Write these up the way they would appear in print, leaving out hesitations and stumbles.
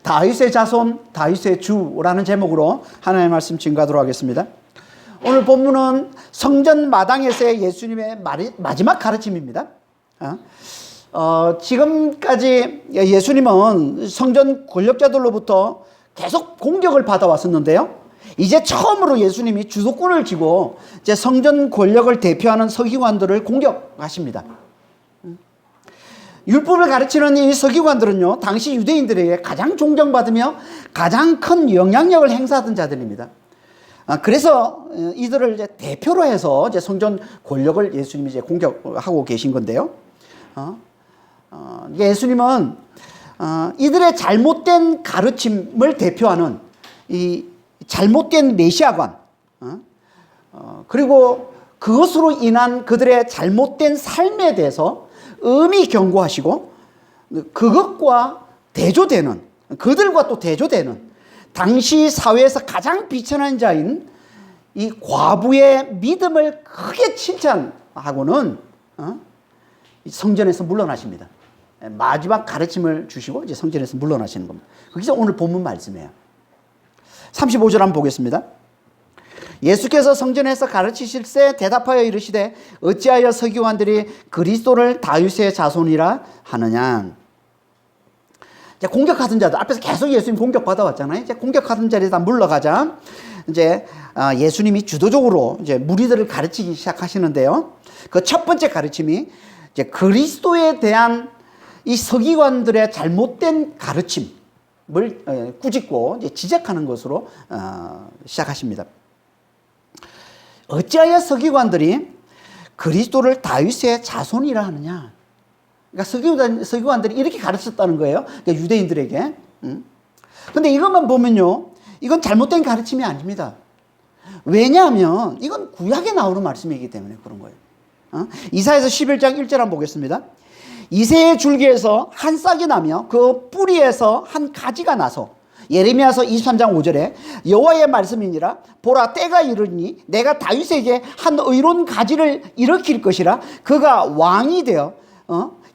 다윗의 자손, 다윗의 주라는 제목으로 하나님의 말씀 증거하도록 하겠습니다. 오늘 본문은 성전 마당에서의 예수님의 마지막 가르침입니다. 지금까지 예수님은 성전 권력자들로부터 계속 공격을 받아왔었는데요. 이제 처음으로 예수님이 주도권을 쥐고 이제 성전 권력을 대표하는 서기관들을 공격하십니다. 율법을 가르치는 이 서기관들은요, 당시 유대인들에게 가장 존경받으며 가장 큰 영향력을 행사하던 자들입니다. 그래서 이들을 이제 대표로 해서 이제 성전 권력을 예수님이 이제 공격하고 계신 건데요. 예수님은 이들의 잘못된 가르침을 대표하는 이 잘못된 메시아관, 그리고 그것으로 인한 그들의 잘못된 삶에 대해서 엄히 경고하시고, 그것과 대조되는, 그들과 또 대조되는 당시 사회에서 가장 비천한 자인 이 과부의 믿음을 크게 칭찬하고는 성전에서 물러나십니다. 마지막 가르침을 주시고 이제 성전에서 물러나시는 겁니다. 그게 오늘 본문 말씀이에요. 35절 한번 보겠습니다. 예수께서 성전에서 가르치실세 대답하여 이르시되 어찌하여 서기관들이 그리스도를 다윗의 자손이라 하느냐. 이제 공격하던 자들, 앞에서 계속 예수님 공격받아 왔잖아요. 이제 공격하던 자리에 다 물러가자 이제 예수님이 주도적으로 이제 무리들을 가르치기 시작하시는데요. 그 첫 번째 가르침이 이제 그리스도에 대한 이 서기관들의 잘못된 가르침을 꾸짖고 이제 지적하는 것으로 시작하십니다. 어찌하여 서기관들이 그리스도를 다윗의 자손이라 하느냐. 그러니까 서기관들이 이렇게 가르쳤다는 거예요. 그러니까 유대인들에게. 근데 이것만 보면요, 이건 잘못된 가르침이 아닙니다. 왜냐하면 이건 구약에 나오는 말씀이기 때문에 그런 거예요. 이사야서 11장 1절 한번 보겠습니다. 이새의 줄기에서 한 싹이 나며 그 뿌리에서 한 가지가 나서, 예레미야서 23장 5절에 여호와의 말씀이니라 보라 때가 이르니 내가 다윗에게 한 의로운 가지를 일으킬 것이라 그가 왕이 되어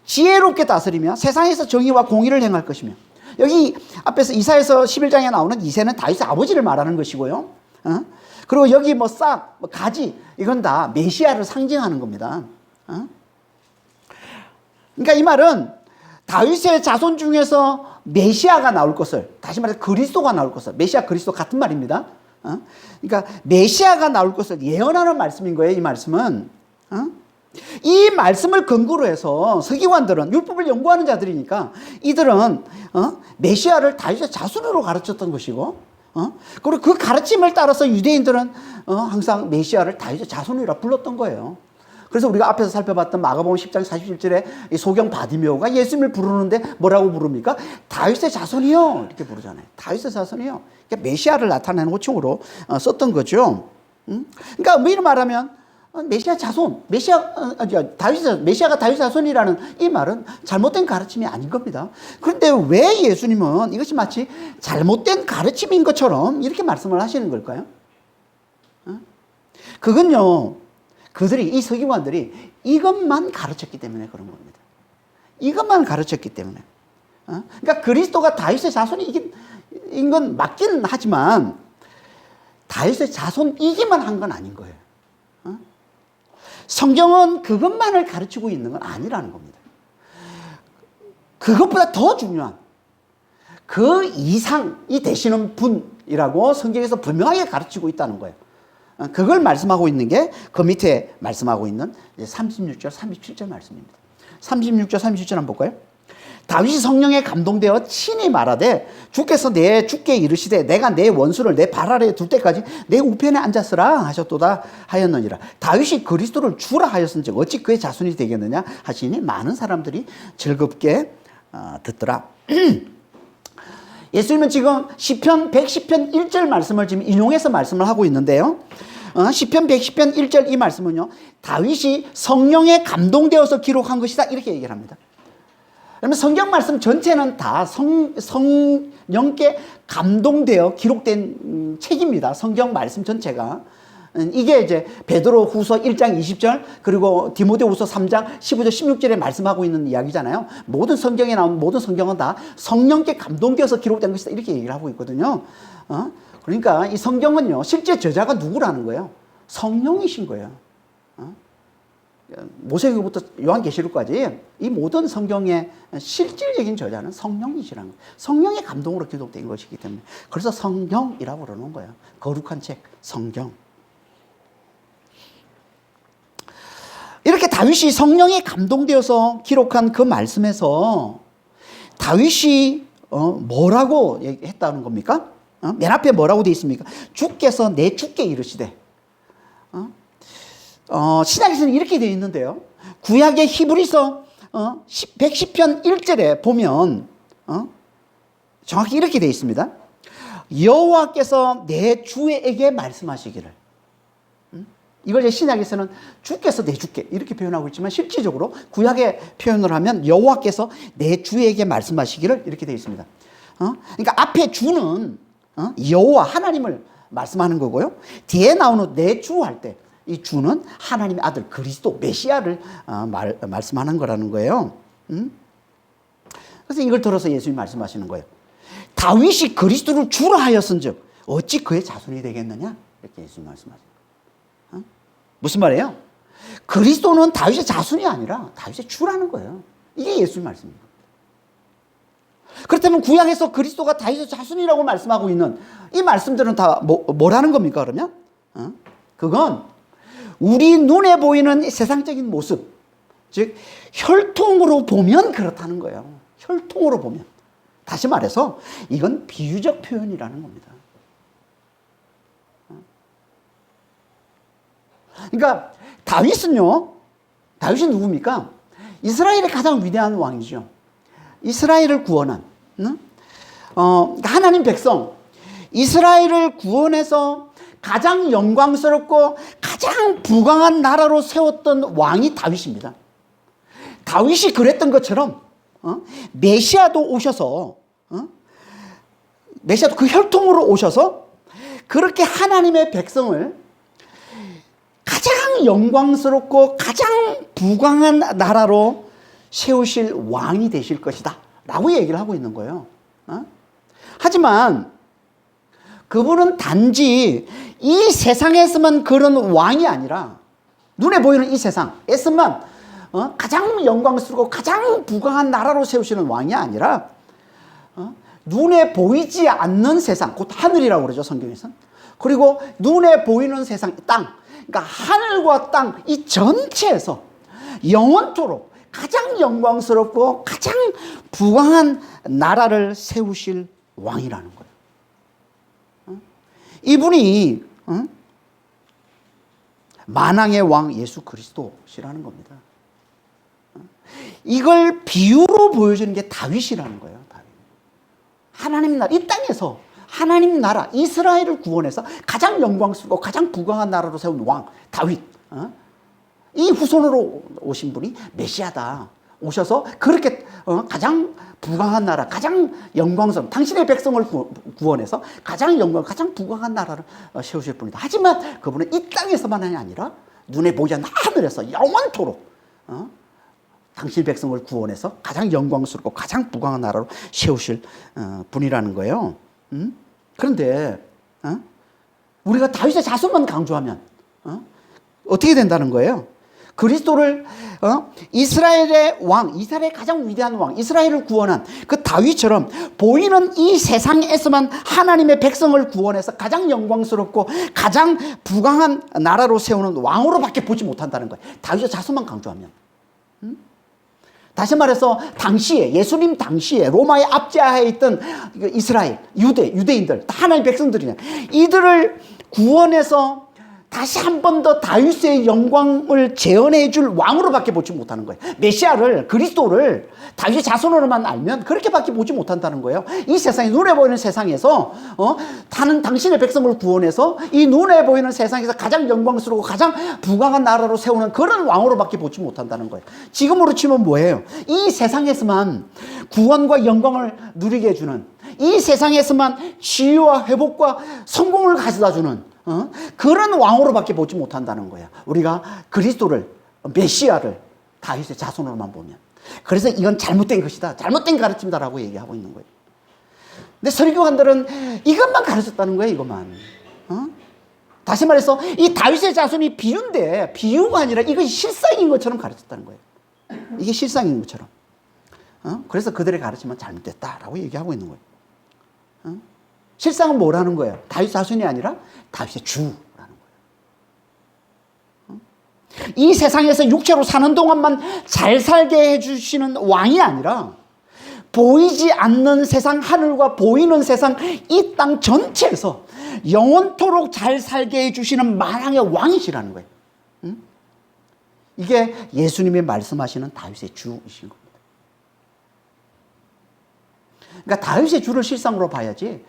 지혜롭게 다스리며 세상에서 정의와 공의를 행할 것이며. 여기 앞에서 이사야서 11장에 나오는 이새는 다윗의 아버지를 말하는 것이고요. 그리고 여기 뭐 싹, 뭐 가지, 이건 다 메시아를 상징하는 겁니다. 그러니까 이 말은 다윗의 자손 중에서 메시아가 나올 것을, 다시 말해서 그리스도가 나올 것을, 메시아 그리스도 같은 말입니다. 그러니까 메시아가 나올 것을 예언하는 말씀인 거예요. 이 말씀은. 이 말씀을 근거로 해서 서기관들은, 율법을 연구하는 자들이니까 이들은 메시아를 다윗의 자손으로 가르쳤던 것이고, 그리고 그 가르침을 따라서 유대인들은 항상 메시아를 다윗의 자손이라 불렀던 거예요. 그래서 우리가 앞에서 살펴봤던 마가복음 10장 47절에 이 소경 바디메오가 예수님을 부르는데 뭐라고 부릅니까? 다윗의 자손이요, 이렇게 부르잖아요. 다윗의 자손이요. 그러니까 메시아를 나타내는 호칭으로 썼던 거죠. 그러니까 뭐이런 말하면 메시아 자손, 메시아가 다윗 자손이라는 이 말은 잘못된 가르침이 아닌 겁니다. 그런데 왜 예수님은 이것이 마치 잘못된 가르침인 것처럼 이렇게 말씀을 하시는 걸까요? 그건요, 그들이, 이 서기관들이 이것만 가르쳤기 때문에 그런 겁니다. 이것만 가르쳤기 때문에. 그러니까 그리스도가 다윗의 자손인 건 맞긴 하지만 다윗의 자손이기만 한 건 아닌 거예요. 성경은 그것만을 가르치고 있는 건 아니라는 겁니다. 그것보다 더 중요한 그 이상이 되시는 분이라고 성경에서 분명하게 가르치고 있다는 거예요. 그걸 말씀하고 있는 게 그 밑에 말씀하고 있는 36절, 37절 말씀입니다. 36절, 37절 한번 볼까요? 다윗이 성령에 감동되어 친히 말하되 주께서 주께 이르시되 내가 내 원수를 내 발 아래에 둘 때까지 내 우편에 앉았으라 하셨도다 하였느니라. 다윗이 그리스도를 주라 하였은즉 어찌 그의 자손이 되겠느냐 하시니 많은 사람들이 즐겁게 듣더라. 예수님은 지금 시편 110편 1절 말씀을 지금 인용해서 말씀을 하고 있는데요. 시편 110편 1절 이 말씀은요, 다윗이 성령에 감동되어서 기록한 것이다, 이렇게 얘기를 합니다. 그러면 성경 말씀 전체는 다 성령께 감동되어 기록된 책입니다. 성경 말씀 전체가. 이게 이제 베드로후서 1장 20절 그리고 디모데후서 3장 15절 16절에 말씀하고 있는 이야기잖아요. 모든 성경에 나온 모든 성경은 다 성령께 감동되어서 기록된 것이다 이렇게 얘기를 하고 있거든요. 그러니까 이 성경은요 실제 저자가 누구라는 거예요? 성령이신 거예요. 모세기부터 요한계시록까지 이 모든 성경의 실질적인 저자는 성령이시라는 거예요. 성령의 감동으로 기록된 것이기 때문에 그래서 성경이라고 그러는 거예요. 거룩한 책 성경. 이렇게 다윗이 성령에 감동되어서 기록한 그 말씀에서 다윗이 뭐라고 했다는 겁니까? 맨 앞에 뭐라고 되어 있습니까? 주께서 내 주께 이르시되. 신약에서는 이렇게 되어 있는데요. 구약의 히브리서 110편 1절에 보면 정확히 이렇게 되어 있습니다. 여호와께서 내 주에게 말씀하시기를. 이걸 이제 신약에서는 주께서 내 주께 이렇게 표현하고 있지만 실질적으로 구약의 표현을 하면 여호와께서 내 주에게 말씀하시기를 이렇게 되어 있습니다. 그러니까 앞에 주는 여호와 하나님을 말씀하는 거고요. 뒤에 나오는 내 주 할 때 이 주는 하나님의 아들 그리스도 메시아를 말씀하는 거라는 거예요. 그래서 이걸 들어서 예수님이 말씀하시는 거예요. 다윗이 그리스도를 주라 하였은즉 어찌 그의 자손이 되겠느냐 이렇게 예수님이 말씀하세요. 무슨 말이에요? 그리스도는 다윗의 자손이 아니라 다윗의 주라는 거예요. 이게 예수님 말씀입니다. 그렇다면 구약에서 그리스도가 다윗의 자손이라고 말씀하고 있는 이 말씀들은 다 뭐라는 겁니까 그러면? 그건 우리 눈에 보이는 세상적인 모습, 즉 혈통으로 보면 그렇다는 거예요. 혈통으로 보면. 다시 말해서 이건 비유적 표현이라는 겁니다. 그러니까 다윗이 누굽니까? 이스라엘의 가장 위대한 왕이죠. 이스라엘을 구원한 하나님 백성 이스라엘을 구원해서 가장 영광스럽고 가장 부강한 나라로 세웠던 왕이 다윗입니다. 다윗이 그랬던 것처럼 메시아도 오셔서 메시아도 그 혈통으로 오셔서 그렇게 하나님의 백성을 가장 영광스럽고 가장 부강한 나라로 세우실 왕이 되실 것이다 라고 얘기를 하고 있는 거예요. 하지만 그분은 단지 이 세상에서만 그런 왕이 아니라 눈에 보이는 이 세상에서만 가장 영광스럽고 가장 부강한 나라로 세우시는 왕이 아니라 눈에 보이지 않는 세상, 곧 하늘이라고 그러죠 성경에서는. 그리고 눈에 보이는 세상, 땅, 그러니까 하늘과 땅 이 전체에서 영원토록 가장 영광스럽고 가장 부강한 나라를 세우실 왕이라는 거예요. 이분이 만왕의 왕 예수 그리스도시라는 겁니다. 이걸 비유로 보여주는 게 다윗이라는 거예요. 다윗. 하나님 나라, 이 땅에서 하나님 나라 이스라엘을 구원해서 가장 영광스럽고 가장 부강한 나라로 세운 왕 다윗. 이 후손으로 오신 분이 메시아다. 오셔서 그렇게 가장 부강한 나라, 가장 영광스러운 당신의 백성을 구원해서 가장 가장 부강한 나라를 세우실 분이다. 하지만 그분은 이 땅에서만이 아니라 눈에 보이지 않는 하늘에서 영원토록 당신의 백성을 구원해서 가장 영광스럽고 가장 부강한 나라로 세우실 분이라는 거예요. 그런데 우리가 다윗의 자손만 강조하면 어떻게 된다는 거예요? 그리스도를 이스라엘의 왕, 이스라엘의 가장 위대한 왕, 이스라엘을 구원한 그 다윗처럼 보이는 이 세상에서만 하나님의 백성을 구원해서 가장 영광스럽고 가장 부강한 나라로 세우는 왕으로밖에 보지 못한다는 거예요. 다윗의 자손만 강조하면. 다시 말해서 당시에 예수님 당시에 로마의 압제하에 있던 이스라엘, 유대인들, 다 하나님의 백성들이냐. 이들을 구원해서 다시 한 번 더 다윗의 영광을 재현해 줄 왕으로밖에 보지 못하는 거예요. 메시아를, 그리스도를 다윗의 자손으로만 알면 그렇게밖에 보지 못한다는 거예요. 이 세상에 눈에 보이는 세상에서 다른 당신의 백성을 구원해서 이 눈에 보이는 세상에서 가장 영광스럽고 가장 부강한 나라로 세우는 그런 왕으로밖에 보지 못한다는 거예요. 지금으로 치면 뭐예요? 이 세상에서만 구원과 영광을 누리게 해주는, 이 세상에서만 치유와 회복과 성공을 가져다 주는 그런 왕으로밖에 보지 못한다는 거야. 우리가 그리스도를, 메시아를 다윗의 자손으로만 보면. 그래서 이건 잘못된 것이다, 잘못된 가르침이다라고 얘기하고 있는 거예요. 근데 설교관들은 이것만 가르쳤다는 거예요, 이것만. 다시 말해서 이 다윗의 자손이 비유인데 비유가 아니라 이것이 실상인 것처럼 가르쳤다는 거예요. 이게 실상인 것처럼. 그래서 그들의 가르침은 잘못됐다라고 얘기하고 있는 거예요. 실상은 뭐라는 거예요? 다윗 자손이 아니라 다윗의 주라는 거예요. 이 세상에서 육체로 사는 동안만 잘 살게 해주시는 왕이 아니라 보이지 않는 세상, 하늘과 보이는 세상, 이 땅 전체에서 영원토록 잘 살게 해주시는 만왕의 왕이시라는 거예요. 이게 예수님이 말씀하시는 다윗의 주이신 겁니다. 그러니까 다윗의 주를 실상으로 봐야지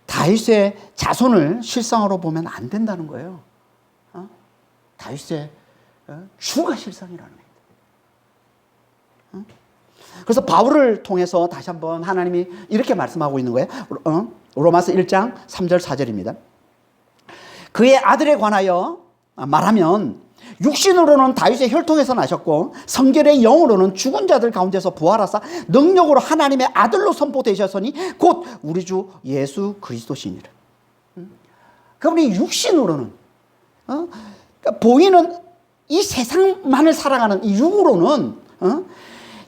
다윗의 자손을 실상으로 보면 안 된다는 거예요. 다윗의 주가 실상이라는 거예요. 그래서 바울을 통해서 다시 한번 하나님이 이렇게 말씀하고 있는 거예요. 로마서 1장 3절 4절입니다. 그의 아들에 관하여 말하면 육신으로는 다윗의 혈통에서 나셨고 성결의 영으로는 죽은 자들 가운데서 부활하사 능력으로 하나님의 아들로 선포되셨으니 곧 우리 주 예수 그리스도시니라. 그분이 육신으로는 그러니까 보이는 이 세상만을 살아가는 이 육으로는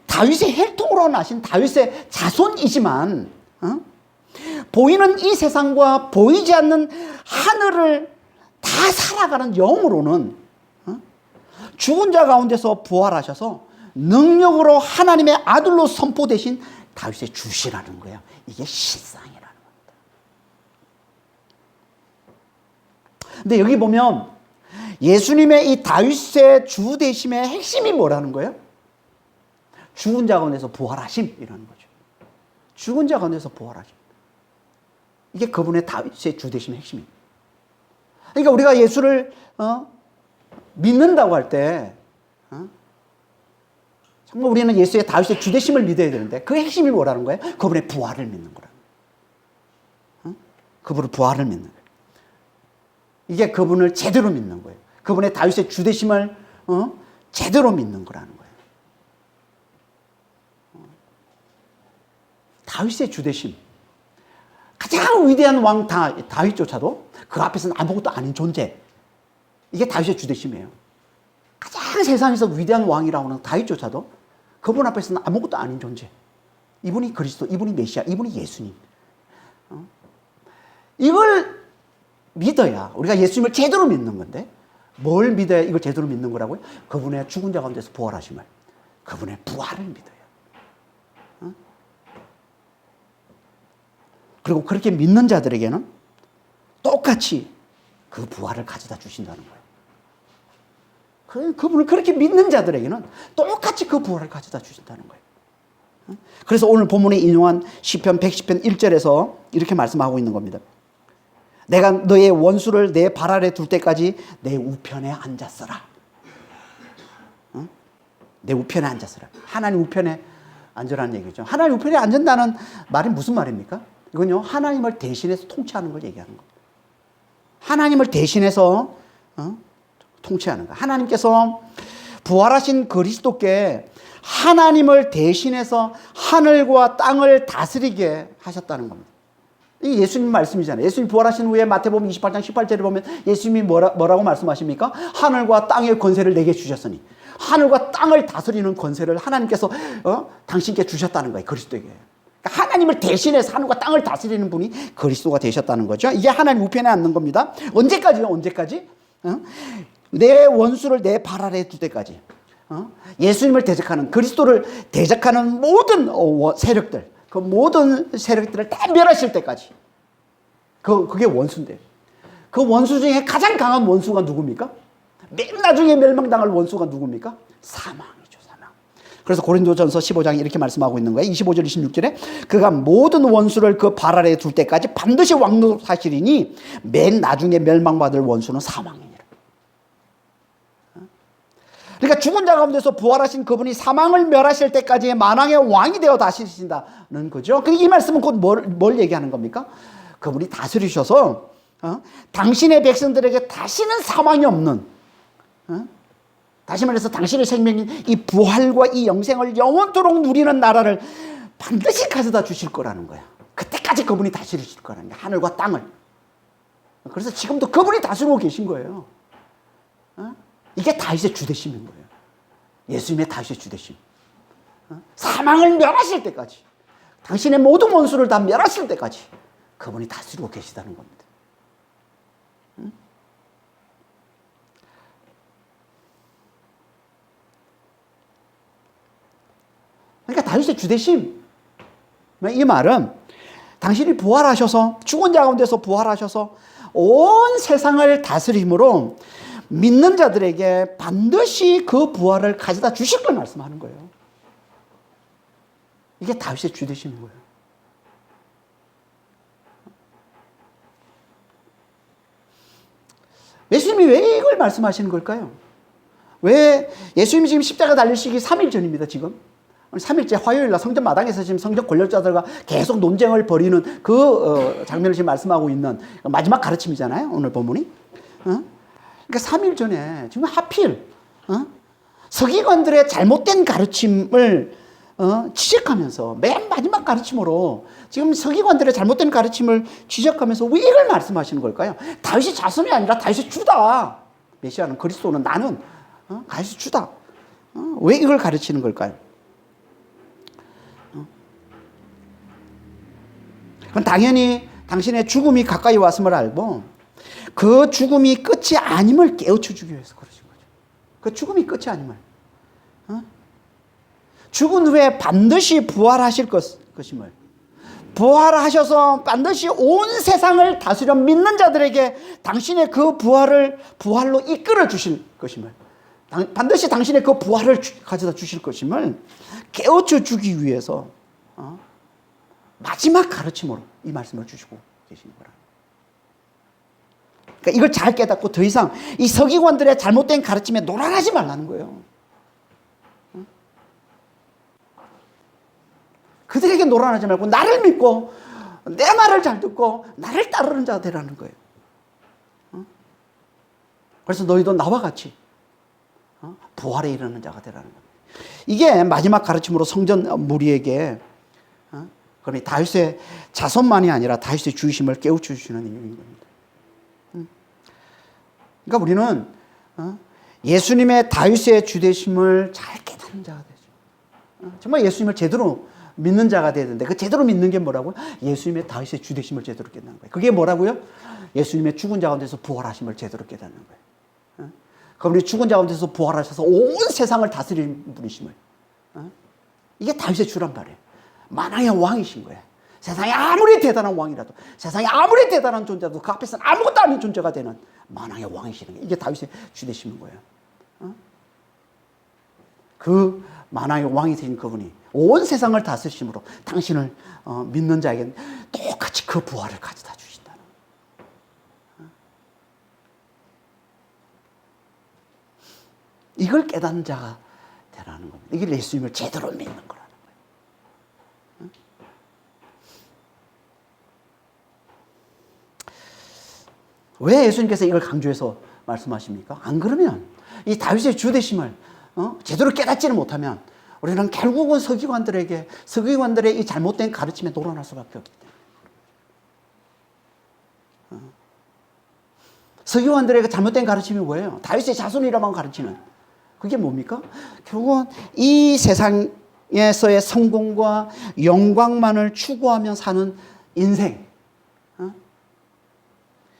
다윗의 혈통으로 나신 다윗의 자손이지만 보이는 이 세상과 보이지 않는 하늘을 다 살아가는 영으로는 죽은 자 가운데서 부활하셔서 능력으로 하나님의 아들로 선포되신 다윗의 주시라는 거예요. 이게 실상이라는 겁니다. 근데 여기 보면 예수님의 이 다윗의 주 되심의 핵심이 뭐라는 거예요? 죽은 자 가운데서 부활하심이라는 거죠. 죽은 자 가운데서 부활하심. 이게 그분의 다윗의 주 되심의 핵심입니다. 그러니까 우리가 예수를 믿는다고 할 때 정말 우리는 예수의 다윗의 주 되심을 믿어야 되는데 그 핵심이 뭐라는 거예요? 그분의 부활을 믿는 거라는 거예요. 그분의 부활을 믿는 거예요. 이게 그분을 제대로 믿는 거예요. 그분의 다윗의 주 되심을 제대로 믿는 거라는 거예요. 다윗의 주 되심. 가장 위대한 왕 다윗조차도 그 앞에서는 아무것도 아닌 존재. 이게 다윗의 주 되심이에요. 가장 세상에서 위대한 왕이라고 하는 다윗조차도 그분 앞에서는 아무것도 아닌 존재. 이분이 그리스도, 이분이 메시아, 이분이 예수님. 이걸 믿어야 우리가 예수님을 제대로 믿는 건데 뭘 믿어야 이걸 제대로 믿는 거라고요? 그분의 죽은 자 가운데서 부활하심을, 그분의 부활을 믿어요. 그리고 그렇게 믿는 자들에게는 똑같이 그 부활을 가져다 주신다는 거예요. 그분을 그렇게 믿는 자들에게는 똑같이 그 부활을 가져다 주신다는 거예요. 그래서 오늘 본문에 인용한 시편 110편 1절에서 이렇게 말씀하고 있는 겁니다. 내가 너의 원수를 내 발 아래 둘 때까지 내 우편에 앉았어라. 내 우편에 앉았어라. 하나님 우편에 앉으라는 얘기죠. 하나님 우편에 앉는다는 말이 무슨 말입니까? 이건요, 하나님을 대신해서 통치하는 걸 얘기하는 거예요. 하나님을 대신해서 통치하는 거예요. 하나님께서 부활하신 그리스도께 하나님을 대신해서 하늘과 땅을 다스리게 하셨다는 겁니다. 이게 예수님 말씀이잖아요. 예수님 부활하신 후에 마태복음 28장 18절에 보면 예수님이 뭐라고 말씀하십니까? 하늘과 땅의 권세를 내게 주셨으니, 하늘과 땅을 다스리는 권세를 하나님께서 당신께 주셨다는 거예요. 그리스도에게. 하나님을 대신해서 하늘과 땅을 다스리는 분이 그리스도가 되셨다는 거죠. 이게 하나님 우편에 앉는 겁니다. 언제까지요? 언제까지? 내 원수를 내 발 아래에 둘 때까지. 예수님을 대적하는, 그리스도를 대적하는 모든 세력들, 그 모든 세력들을 다 멸하실 때까지. 그게 원수인데. 그 원수 중에 가장 강한 원수가 누굽니까? 맨 나중에 멸망당할 원수가 누굽니까? 사망. 그래서 고린도전서 15장에 이렇게 말씀하고 있는 거예요. 25절 26절에 그가 모든 원수를 그 발 아래에 둘 때까지 반드시 왕노릇하시리니 맨 나중에 멸망받을 원수는 사망이니라. 그러니까 죽은 자 가운데서 부활하신 그분이 사망을 멸하실 때까지의 만왕의 왕이 되어 다스리신다는 거죠. 이 말씀은 곧 뭘 얘기하는 겁니까? 그분이 다스리셔서 당신의 백성들에게 다시는 사망이 없는, 다시 말해서 당신의 생명인 이 부활과 이 영생을 영원토록 누리는 나라를 반드시 가져다 주실 거라는 거야. 그때까지 그분이 다스리실 거라는 거야. 하늘과 땅을. 그래서 지금도 그분이 다스리고 계신 거예요. 이게 다윗의 주대심인 거예요. 예수님의 다윗의 주대심. 사망을 멸하실 때까지, 당신의 모든 원수를 다 멸하실 때까지 그분이 다스리고 계시다는 겁니다. 그러니까 다윗의 주대심, 이 말은 당신이 부활하셔서, 죽은 자 가운데서 부활하셔서 온 세상을 다스림으로 믿는 자들에게 반드시 그 부활을 가져다 주실 걸 말씀하는 거예요. 이게 다윗의 주대심인 거예요. 예수님이 왜 이걸 말씀하시는 걸까요? 왜 예수님이 지금 십자가 달리시기 3일 전입니다, 지금. 3일째 화요일날 성전 마당에서 지금 성전 권력자들과 계속 논쟁을 벌이는 그 장면을 지금 말씀하고 있는 마지막 가르침이잖아요, 오늘 본문이. 그러니까 3일 전에 지금 하필 서기관들의 잘못된 가르침을 지적하면서, 맨 마지막 가르침으로 지금 서기관들의 잘못된 가르침을 지적하면서 왜 이걸 말씀하시는 걸까요? 다윗의 자손이 아니라 다윗의 주다. 메시아는, 그리스도는, 나는 다윗의 주다. 왜 이걸 가르치는 걸까요? 그건 당연히 당신의 죽음이 가까이 왔음을 알고 그 죽음이 끝이 아님을 깨우쳐 주기 위해서 그러신 거죠. 그 죽음이 끝이 아님을. 죽은 후에 반드시 부활하실 것임을, 부활하셔서 반드시 온 세상을 다스려 믿는 자들에게 당신의 그 부활로 이끌어 주실 것임을, 반드시 당신의 그 부활을 가져다 주실 것임을 깨우쳐 주기 위해서 마지막 가르침으로 이 말씀을 주시고 계신 거라. 그러니까 이걸 잘 깨닫고 더 이상 이 서기관들의 잘못된 가르침에 놀아나지 말라는 거예요. 그들에게 놀아나지 말고 나를 믿고 내 말을 잘 듣고 나를 따르는 자가 되라는 거예요. 그래서 너희도 나와 같이 부활에 이르는 자가 되라는 거예요. 이게 마지막 가르침으로 성전 무리에게, 그러니 다윗의 자손만이 아니라 다윗의 주심을 깨우쳐 주시는 이유인 겁니다. 그러니까 우리는 예수님의 다윗의 주되심을 잘 깨닫는 자가 되죠. 정말 예수님을 제대로 믿는 자가 되야 되는데, 그 제대로 믿는 게 뭐라고요? 예수님의 다윗의 주되심을 제대로 깨닫는 거예요. 그게 뭐라고요? 예수님의 죽은 자 가운데서 부활하심을 제대로 깨닫는 거예요. 그분이 죽은 자 가운데서 부활하셔서 온 세상을 다스리는 분이심을. 이게 다윗의 주란 말이에요. 만왕의 왕이신 거예요. 세상에 아무리 대단한 왕이라도, 세상에 아무리 대단한 존재라도 그 앞에서는 아무것도 아닌 존재가 되는 만왕의 왕이시는 거예요. 이게 다윗의 주되심인 거예요. 그 만왕의 왕이 되신 그분이 온 세상을 다스리심으로 당신을 믿는 자에게는 똑같이 그 부활을 가져다 주신다는 거예요. 이걸 깨닫는 자가 되라는 겁니다. 이게 예수님을 제대로 믿는 거라는 거예요. 왜 예수님께서 이걸 강조해서 말씀하십니까? 안 그러면 이 다윗의 주되심을 제대로 깨닫지를 못하면 우리는 결국은 서기관들의 이 잘못된 가르침에 놀아날 수밖에 없기 때문에. 서기관들의 잘못된 가르침이 뭐예요? 다윗의 자손이라만 가르치는. 그게 뭡니까? 결국은 이 세상에서의 성공과 영광만을 추구하며 사는 인생.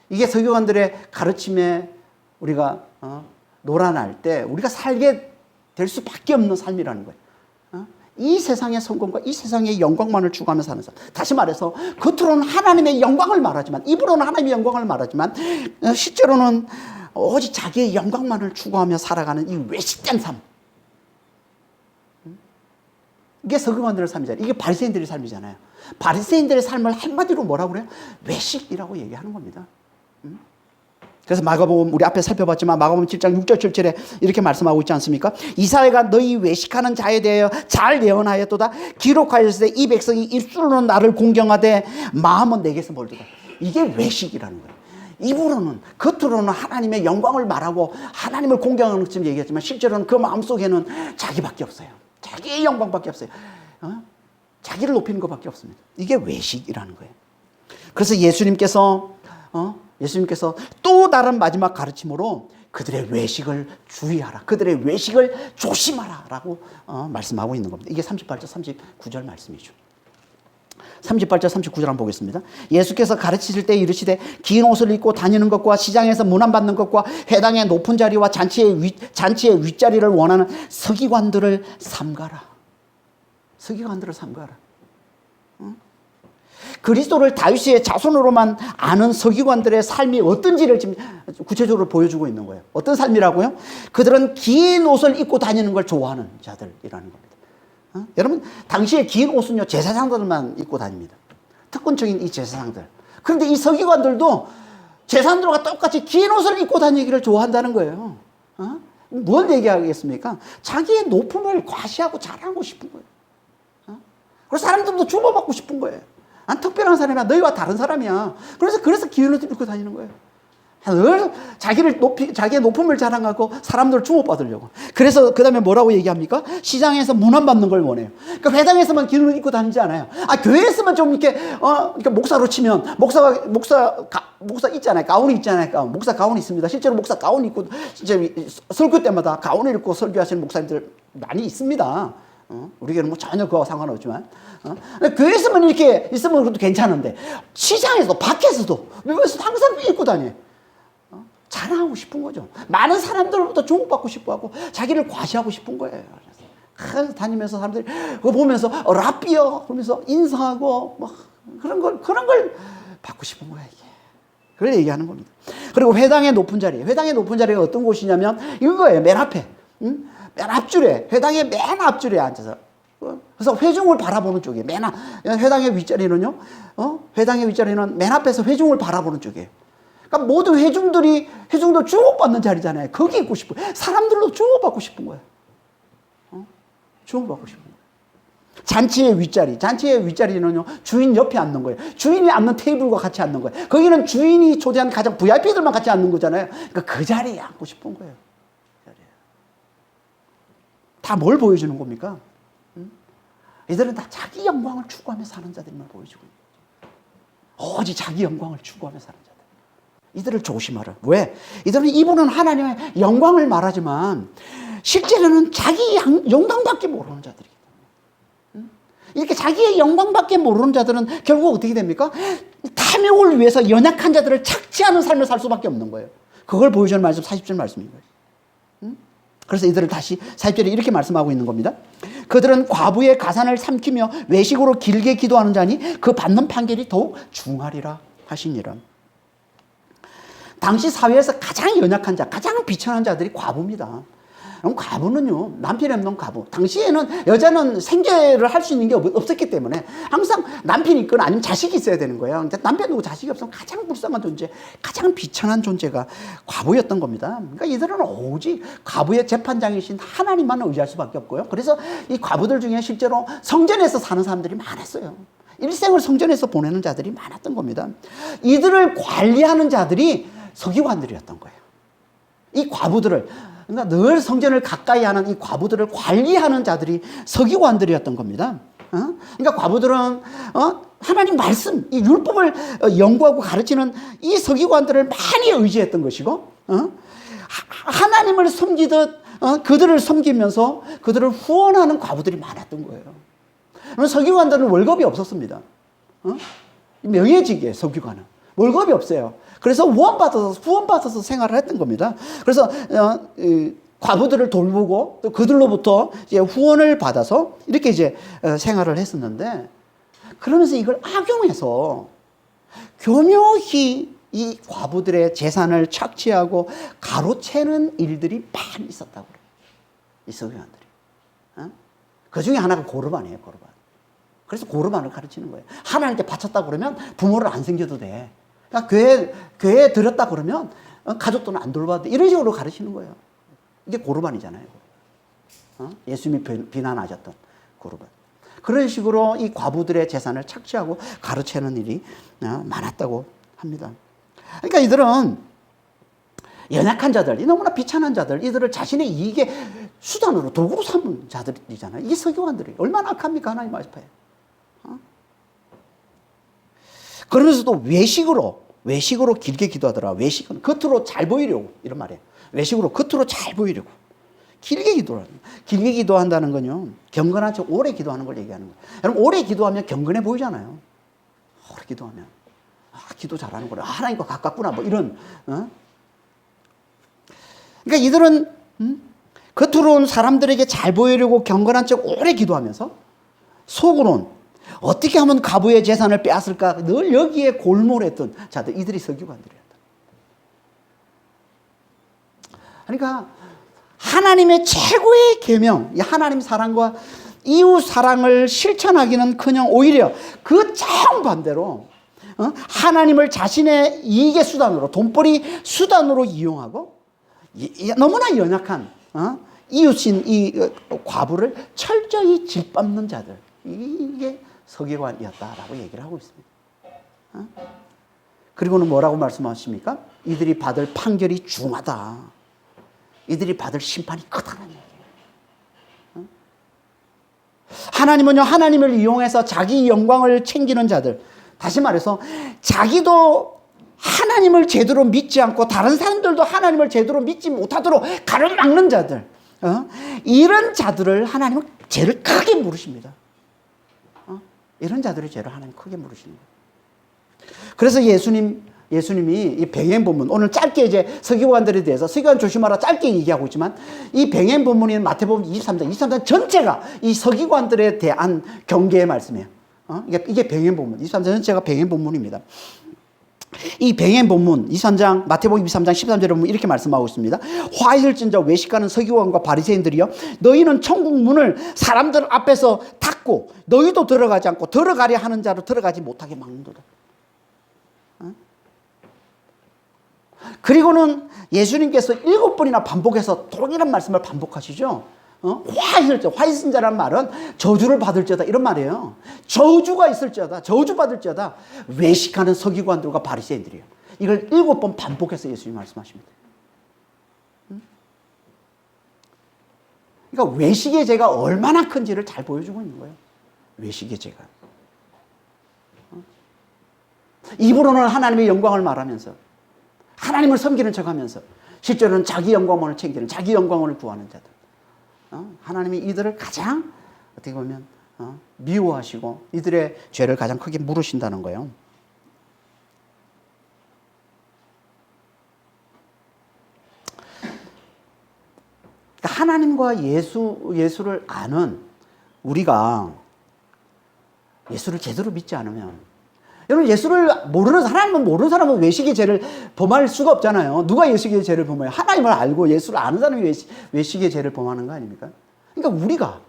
이게 서기관들의 가르침에 우리가 놀아날 때 우리가 살게 될 수밖에 없는 삶이라는 거예요. 이 세상의 성공과 이 세상의 영광만을 추구하며 사는 삶. 다시 말해서 겉으로는 하나님의 영광을 말하지만, 입으로는 하나님의 영광을 말하지만 실제로는 오직 자기의 영광만을 추구하며 살아가는 이 외식된 삶. 이게 서기관들의 삶이잖아요. 이게 바리새인들의 삶이잖아요. 바리새인들의 삶을 한마디로 뭐라고 그래요? 외식이라고 얘기하는 겁니다. 그래서 마가복음, 우리 앞에 살펴봤지만 마가복음 7장 6절 7절에 이렇게 말씀하고 있지 않습니까? 이사야가 너희 외식하는 자에 대하여 잘 예언하였도다. 기록하였을 때 이 백성이 입술로는 나를 공경하되 마음은 내게서 멀도다. 이게 외식이라는 거예요. 입으로는, 겉으로는 하나님의 영광을 말하고 하나님을 공경하는 것처럼 얘기했지만 실제로는 그 마음속에는 자기밖에 없어요. 자기의 영광밖에 없어요. 자기를 높이는 것밖에 없습니다. 이게 외식이라는 거예요. 그래서 예수님께서 또 다른 마지막 가르침으로 그들의 외식을 주의하라, 그들의 외식을 조심하라 라고 말씀하고 있는 겁니다. 이게 38절 39절 말씀이죠. 38절 39절 한번 보겠습니다. 예수께서 가르치실 때 이르시되 긴 옷을 입고 다니는 것과 시장에서 문안받는 것과 회당의 높은 자리와 잔치의 윗자리를 원하는 서기관들을 삼가라. 서기관들을 삼가라. 그리스도를 다윗의 자손으로만 아는 서기관들의 삶이 어떤지를 지금 구체적으로 보여주고 있는 거예요. 어떤 삶이라고요? 그들은 긴 옷을 입고 다니는 걸 좋아하는 자들이라는 겁니다. 여러분, 당시에 긴 옷은요, 제사장들만 입고 다닙니다. 특권적인 이 제사장들. 그런데 이 서기관들도 제사장들과 똑같이 긴 옷을 입고 다니기를 좋아한다는 거예요. 뭘 얘기하겠습니까? 자기의 높음을 과시하고 자랑하고 싶은 거예요. 그래서 사람들도 주목받고 싶은 거예요. 난 특별한 사람이야. 너희와 다른 사람이야. 그래서 긴 옷을 입고 다니는 거예요. 늘 자기의 높음을 자랑하고 사람들을 주목받으려고. 그래서 그 다음에 뭐라고 얘기합니까? 시장에서 문안받는 걸 원해요. 그러니까 회당에서만 긴 옷을 입고 다니지 않아요. 교회에서만 좀 이렇게 목사로 치면 목사 있잖아요. 가운이 있잖아요. 가운. 목사 가운이 있습니다. 실제로 목사 가운 입고 진짜 설교 때마다 가운을 입고 설교하시는 목사님들 많이 있습니다. 우리에게는 뭐 전혀 그거와 상관없지만 교회에서만 이렇게 있으면 그것도 괜찮은데 시장에서도 밖에서도 외부에서도 항상 입고 다녀요. 자랑하고 싶은 거죠. 많은 사람들로부터 주목받고 싶어하고 자기를 과시하고 싶은 거예요. 그래서 다니면서 사람들이 그거 보면서 라삐어 그러면서 인사하고 뭐 그런 걸 받고 싶은 거예요. 이게. 그걸 얘기하는 겁니다. 그리고 회당의 높은 자리가 어떤 곳이냐면 이거예요. 맨 앞에. 맨 앞줄에, 회당의 맨 앞줄에 앉아서. 그래서 회중을 바라보는 쪽이에요. 회당의 윗자리는요, 회당의 윗자리는 맨 앞에서 회중을 바라보는 쪽이에요. 그러니까 모든 회중도 주목받는 자리잖아요. 거기 있고 싶어요. 사람들로 주목받고 싶은 거예요. 주목받고 싶은 거예요. 잔치의 윗자리는요, 주인 옆에 앉는 거예요. 주인이 앉는 테이블과 같이 앉는 거예요. 거기는 주인이 초대한 가장 VIP들만 같이 앉는 거잖아요. 그러니까 그 자리에 앉고 싶은 거예요. 다 뭘 보여주는 겁니까? 이들은 다 자기 영광을 추구하며 사는 자들만 보여주고 있는 거죠. 오직 자기 영광을 추구하며 사는 자들. 이들을 조심하라. 왜? 이들은 이분은 하나님의 영광을 말하지만 실제로는 자기 영광밖에 모르는 자들이기 때문에. 이렇게 자기의 영광밖에 모르는 자들은 결국 어떻게 됩니까? 탐욕을 위해서 연약한 자들을 착취하는 삶을 살 수밖에 없는 거예요. 그걸 보여주는 말씀 40절 말씀인 거예요. 그래서 이들을 다시 40절에 이렇게 말씀하고 있는 겁니다. 그들은 과부의 가산을 삼키며 외식으로 길게 기도하는 자니 그 받는 판결이 더욱 중하리라 하시니라. 당시 사회에서 가장 연약한 자, 가장 비천한 자들이 과부입니다. 그럼 과부는요, 남편이 없는 과부. 당시에는 여자는 생계를 할 수 있는 게 없었기 때문에 항상 남편이 있거나 아니면 자식이 있어야 되는 거예요. 남편도 없고 자식이 없으면 가장 불쌍한 존재, 가장 비천한 존재가 과부였던 겁니다. 그러니까 이들은 오직 과부의 재판장이신 하나님만 의지할 수밖에 없고요. 그래서 이 과부들 중에 실제로 성전에서 사는 사람들이 많았어요. 일생을 성전에서 보내는 자들이 많았던 겁니다. 이들을 관리하는 자들이 서기관들이었던 거예요. 이 과부들을, 그러니까 늘 성전을 가까이 하는 이 과부들을 관리하는 자들이 서기관들이었던 겁니다. 그러니까 과부들은 하나님 말씀, 이 율법을 연구하고 가르치는 이 서기관들을 많이 의지했던 것이고, 하나님을 섬기듯 그들을 섬기면서 그들을 후원하는 과부들이 많았던 거예요. 서기관들은 월급이 없었습니다. 명예직이에요, 서기관은. 월급이 없어요. 그래서 후원받아서 생활을 했던 겁니다. 그래서 과부들을 돌보고 또 그들로부터 이제 후원을 받아서 이렇게 이제 생활을 했었는데, 그러면서 이걸 악용해서 교묘히 이 과부들의 재산을 착취하고 가로채는 일들이 많이 있었다고 그래요. 이 서기관들이. 그 중에 하나가 고르반이에요, 고르반. 그래서 고르반을 가르치는 거예요. 하나님께 바쳤다 그러면 부모를 안 챙겨도 돼. 그러니까 교회에 들었다 그러면 가족들은 안 돌봐도 돼. 이런 식으로 가르치는 거예요. 이게 고르반이잖아요. 예수님이 비난하셨던 고르반. 그런 식으로 이 과부들의 재산을 착취하고 가로채는 일이 많았다고 합니다. 그러니까 이들은 연약한 자들, 너무나 비천한 자들, 이들을 자신의 이익의 수단으로 도구로 삼은 자들이잖아요. 이게 서기관들이 얼마나 악합니까? 하나님 앞에. 그러면서도 외식으로 길게 기도하더라. 외식은 겉으로 잘 보이려고, 이런 말이에요. 외식으로 겉으로 잘 보이려고 길게 기도한다는 건요, 경건한 척 오래 기도하는 걸 얘기하는 거예요. 여러분, 오래 기도하면 경건해 보이잖아요. 오래 기도하면 기도 잘하는 거라, 하나님과 가깝구나, 뭐 이런. 그러니까 이들은 겉으로는 사람들에게 잘 보이려고 경건한 척 오래 기도하면서 속으로는 어떻게 하면 가부의 재산을 빼앗을까 늘 여기에 골몰했던 자들, 이들이 서기관들이었다. 그러니까 하나님의 최고의 계명, 이 하나님 사랑과 이웃 사랑을 실천하기는커녕 오히려 그 정반대로 하나님을 자신의 이익의 수단으로, 돈벌이 수단으로 이용하고 너무나 연약한 이웃인 이 과부를 철저히 짓밟는 자들, 이게 서기관이었다라고 얘기를 하고 있습니다. 그리고는 뭐라고 말씀하십니까? 이들이 받을 판결이 중하다. 이들이 받을 심판이 크다는 얘기예요. 하나님은요, 하나님을 이용해서 자기 영광을 챙기는 자들, 다시 말해서 자기도 하나님을 제대로 믿지 않고 다른 사람들도 하나님을 제대로 믿지 못하도록 가로막는 자들, 이런 자들을 하나님은 죄를 크게 물으십니다. 이런 자들의 죄를 하나님 크게 물으시는 거예요. 그래서 예수님이 이 병행 본문, 오늘 짧게 이제 서기관들에 대해서 서기관 조심하라 짧게 얘기하고 있지만, 이 병행 본문인 마태복음 23장 전체가 이 서기관들에 대한 경계의 말씀이에요. 이게 병행 본문, 23장 전체가 병행 본문입니다. 이 병행 본문 23장, 마태복음 23장 13절에 보면 이렇게 말씀하고 있습니다. 화 있을진저 외식하는 서기관과 바리새인들이여, 너희는 천국 문을 사람들 앞에서 닫고 너희도 들어가지 않고 들어가려 하는 자로 들어가지 못하게 막는도다. 그리고는 예수님께서 7번이나 반복해서 동일한 말씀을 반복하시죠. 화 있은 자란 말은 저주를 받을지어다, 이런 말이에요. 저주가 있을지어다, 저주받을지어다 외식하는 서기관들과 바리새인들이에요. 이걸 7번 반복해서 예수님이 말씀하십니다. 그러니까 외식의 죄가 얼마나 큰지를 잘 보여주고 있는 거예요. 외식의 죄가. 입으로는 하나님의 영광을 말하면서 하나님을 섬기는 척하면서 실제로는 자기 영광을 챙기는, 자기 영광을 구하는 자들. 하나님이 이들을 가장 어떻게 보면 미워하시고 이들의 죄를 가장 크게 물으신다는 거예요. 그러니까 하나님과 예수를 아는 우리가 예수를 제대로 믿지 않으면, 여러분, 예수를 모르는 사람은 외식의 죄를 범할 수가 없잖아요. 누가 외식의 죄를 범해요? 하나님을 알고 예수를 아는 사람이 외식의 죄를 범하는 거 아닙니까? 그러니까 우리가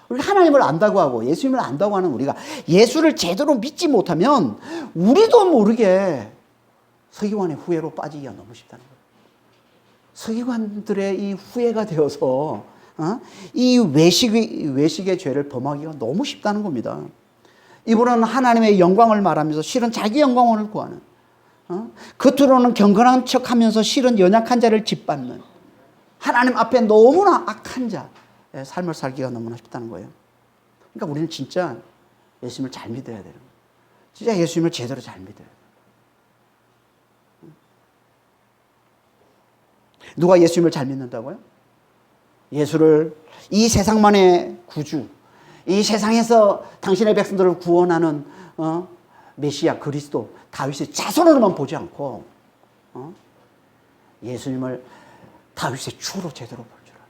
하나님을 안다고 하고 예수님을 안다고 하는 우리가 예수를 제대로 믿지 못하면 우리도 모르게 서기관의 후회로 빠지기가 너무 쉽다는 거예요. 서기관들의 이 후회가 되어서 이 외식의 죄를 범하기가 너무 쉽다는 겁니다. 이분은 하나님의 영광을 말하면서 실은 자기 영광을 구하는, 겉으로는 경건한 척하면서 실은 연약한 자를 짓밟는, 하나님 앞에 너무나 악한 자의 삶을 살기가 너무나 쉽다는 거예요. 그러니까 우리는 진짜 예수님을 잘 믿어야 돼요. 진짜 예수님을 제대로 잘 믿어야 돼요. 누가 예수님을 잘 믿는다고요? 예수를 이 세상만의 구주, 이 세상에서 당신의 백성들을 구원하는 메시아 그리스도 다윗의 자손으로만 보지 않고 예수님을 다윗의 주로 제대로 볼 줄 알아요.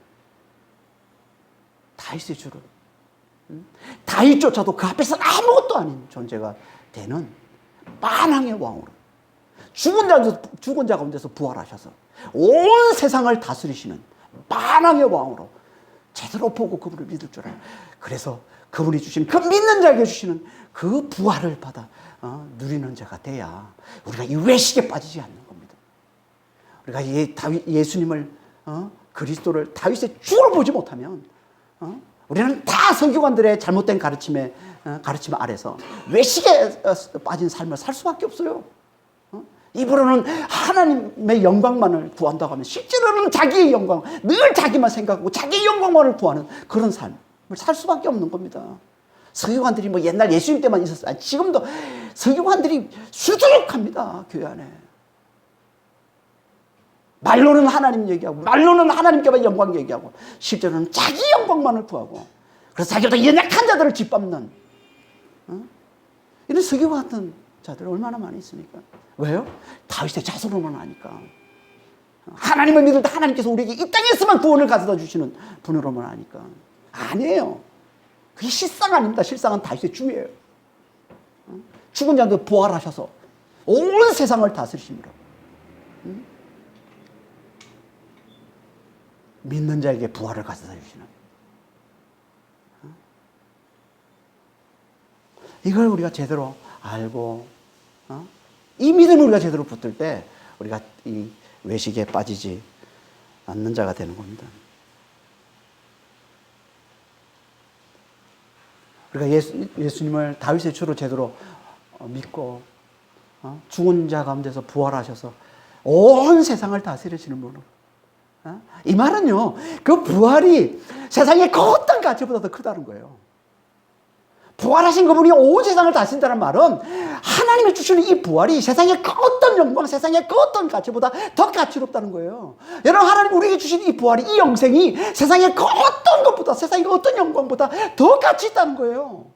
다윗의 주로. 다윗조차도 그 앞에서는 아무것도 아닌 존재가 되는 만왕의 왕으로 죽은 자 가운데서 부활하셔서 온 세상을 다스리시는 만왕의 왕으로 제대로 보고 그분을 믿을 줄 알아요. 그래서 그분이 주신, 그 믿는 자에게 주시는 그 부활을 받아 누리는 자가 돼야 우리가 이 외식에 빠지지 않는 겁니다. 우리가 예수님을 그리스도를 다윗의 주로 보지 못하면 우리는 다 서기관들의 잘못된 가르침 아래서 외식에 빠진 삶을 살 수밖에 없어요. 입으로는 하나님의 영광만을 구한다고 하면 실제로는 자기의 영광, 늘 자기만 생각하고 자기의 영광만을 구하는 그런 삶을 살 수밖에 없는 겁니다. 서기관들이 뭐 옛날 예수님 때만 있었어요. 아니, 지금도 서기관들이 수두룩합니다. 교회 안에. 말로는 하나님 얘기하고 말로는 하나님께만 영광 얘기하고 실제로는 자기 영광만을 구하고 그래서 자기보다 연약한 자들을 짓밟는 이런 서기관 같은 자들 얼마나 많이 있습니까? 왜요? 다윗의 자손으로만 하니까. 하나님을 믿을 때 하나님께서 우리에게 이 땅에서만 구원을 가져다 주시는 분으로만 하니까. 아니에요. 그게 실상 아닙니다. 실상은 다윗의 주예요. 죽은 자도 부활하셔서 온 세상을 다스리심으로 믿는 자에게 부활을 가져다 주시는. 이걸 우리가 제대로 알고 이 믿음을 우리가 제대로 붙들 때 우리가 이 외식에 빠지지 않는 자가 되는 겁니다. 우리가 예수님을 다윗의 주로 제대로 믿고 죽은 자 가운데서 부활하셔서 온 세상을 다스리시는 분으로. 이 말은요, 그 부활이 세상의 그 어떤 가치보다 더 크다는 거예요. 부활하신 그분이 온 세상을 다스린다는 말은 하나님이 주시는 이 부활이 세상의 그 어떤 영광, 세상의 그 어떤 가치보다 더 가치롭다는 거예요. 여러분, 하나님 우리에게 주신 이 부활이, 이 영생이 세상의 그 어떤 것보다, 세상의 그 어떤 영광보다 더 가치 있다는 거예요.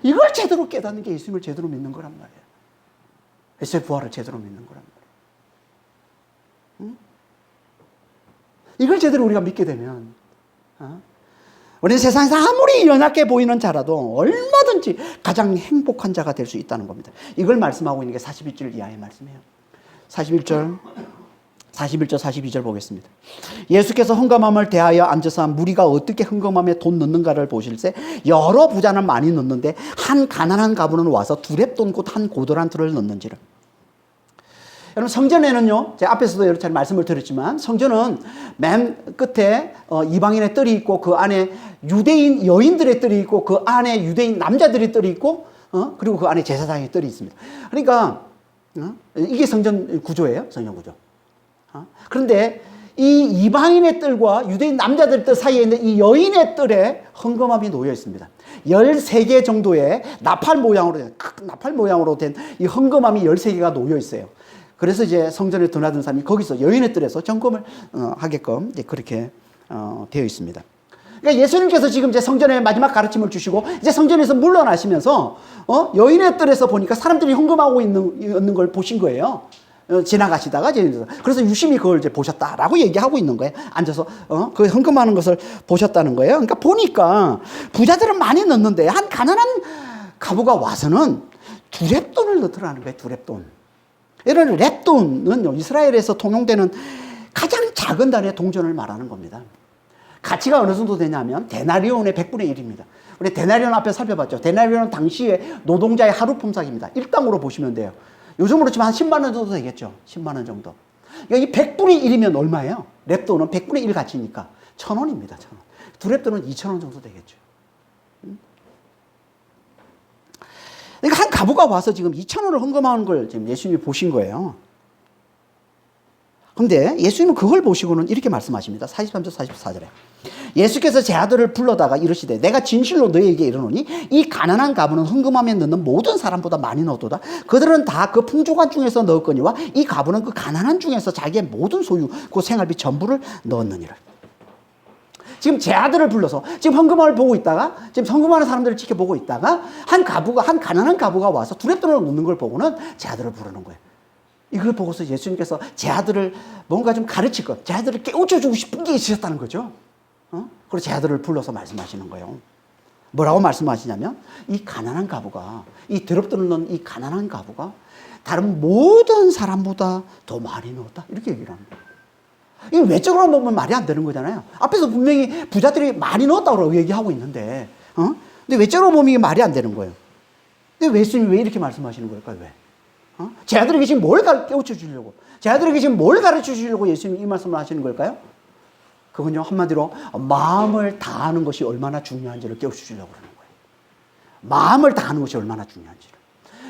이걸 제대로 깨닫는 게 예수님을 제대로 믿는 거란 말이에요. 예수의 부활을 제대로 믿는 거란 말이에요. 이걸 제대로 우리가 믿게 되면 우리는 세상에서 아무리 연약해 보이는 자라도 얼마든지 가장 행복한 자가 될 수 있다는 겁니다. 이걸 말씀하고 있는 게 41절 이하의 말씀이에요. 41절, 42절 보겠습니다. 예수께서 헌금함을 대하여 앉아서 무리가 어떻게 헌금함에 돈 넣는가를 보실세 여러 부자는 많이 넣는데 한 가난한 가부는 와서 두렙돈 곧 한 고도란트를 넣는지를. 여러분, 성전에는요, 제가 앞에서도 여러 차례 말씀을 드렸지만 성전은 맨 끝에 이방인의 뜰이 있고 그 안에 유대인 여인들의 뜰이 있고 그 안에 유대인 남자들의 뜰이 있고 그리고 그 안에 제사장의 뜰이 있습니다. 그러니까 이게 성전 구조예요. 성전 구조. 그런데 이 이방인의 뜰과 유대인 남자들의 뜰 사이에 있는 이 여인의 뜰에 헌금함이 놓여 있습니다. 13개 정도의 나팔 모양으로 된 이 헌금함이 13개가 놓여 있어요. 그래서 이제 성전에 드나든 사람이 거기서 여인의 뜰에서 점검을 하게끔 이제 그렇게 되어 있습니다. 그러니까 예수님께서 지금 이제 성전의 마지막 가르침을 주시고 이제 성전에서 물러나시면서 여인의 뜰에서 보니까 사람들이 헌금하고 있는 걸 보신 거예요. 지나가시다가 그래서 유심히 그걸 이제 보셨다라고 얘기하고 있는 거예요. 앉아서 그 헌금하는 것을 보셨다는 거예요. 그러니까 보니까 부자들은 많이 넣는데 한 가난한 가부가 와서는 두렙돈을 넣더라는 거예요. 두렙돈. 이런 렙돈은요, 이스라엘에서 통용되는 가장 작은 단위의 동전을 말하는 겁니다. 가치가 어느 정도 되냐면 데나리온의 100분의 1입니다. 우리 데나리온 앞에 살펴봤죠. 데나리온은 당시에 노동자의 하루 품삯입니다. 일당으로 보시면 돼요. 요즘으로 치면 한 10만 원 정도 되겠죠. 10만 원 정도. 그러니까 이 100분의 1이면 얼마예요? 렙돈은 100분의 1 가치니까 1,000원입니다. 1,000원. 두 렙돈은 2,000원 정도 되겠죠. 그러니까 한 가부가 와서 지금 2,000원을 헌금하는 걸 지금 예수님이 보신 거예요. 그런데 예수님은 그걸 보시고는 이렇게 말씀하십니다. 43절, 44절에. 예수께서 제 아들을 불러다가 이르시되 내가 진실로 너희에게 이르노니 이 가난한 가부는 헌금함에 넣는 모든 사람보다 많이 넣었도다. 그들은 다 그 풍족한 중에서 넣었거니와 이 가부는 그 가난한 중에서 자기의 모든 소유, 그 생활비 전부를 넣었느니라. 지금 제 아들을 불러서 지금 헌금함을 보고 있다가 지금 헌금하는 사람들을 지켜보고 있다가 한 가난한 가부가 와서 두렙돈을 넣는 걸 보고는 제 아들을 부르는 거예요. 이걸 보고서 예수님께서 제 아들을 뭔가 좀 가르칠 것, 제 아들을 깨우쳐주고 싶은 게 있으셨다는 거죠. 그리고 제 아들을 불러서 말씀하시는 거예요. 뭐라고 말씀하시냐면 이 가난한 가부가, 이 두렙돈을 넣은 이 가난한 가부가 다른 모든 사람보다 더 많이 넣었다. 이렇게 얘기를 합니다. 이 외적으로 보면 말이 안 되는 거잖아요. 앞에서 분명히 부자들이 많이 넣었다고 얘기하고 있는데, 근데 외적으로 보면 이게 말이 안 되는 거예요. 근데 예수님이 왜 이렇게 말씀하시는 걸까요? 왜? 제 아들에게 지금 뭘 깨우쳐 주려고? 제 아들에게 지금 뭘 가르쳐 주려고 예수님이 이 말씀을 하시는 걸까요? 그건요, 한마디로 마음을 다하는 것이 얼마나 중요한지를 깨우쳐 주려고 그러는 거예요. 마음을 다하는 것이 얼마나 중요한지를.